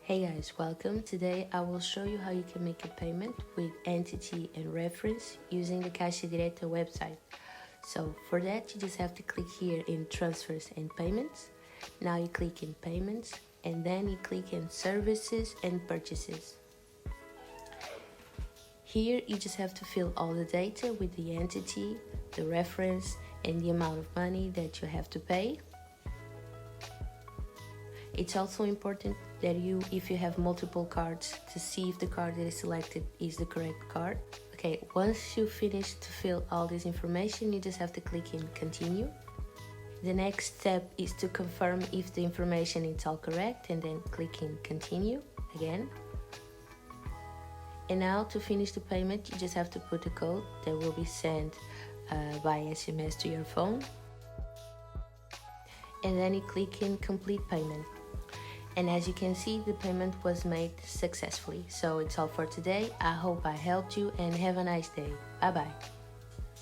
Hey guys, welcome. Today I will show you how you can make a payment with entity and reference using the Caixadirecta website. So for that you just have to click here in transfers and payments. Now you click in payments and then you click in services and purchases. Here you just have to fill all the data with the entity, the reference and the amount of money that you have to pay. It's also important that if you have multiple cards, to see if the card that is selected is the correct card. Okay, once you finish to fill all this information, you just have to click in continue. The next step is to confirm if the information is all correct and then click in continue again. And now to finish the payment, you just have to put a code that will be sent by SMS to your phone. And then you click in complete payment. And as you can see, the payment was made successfully. So it's all for today. I hope I helped you and have a nice day. Bye bye.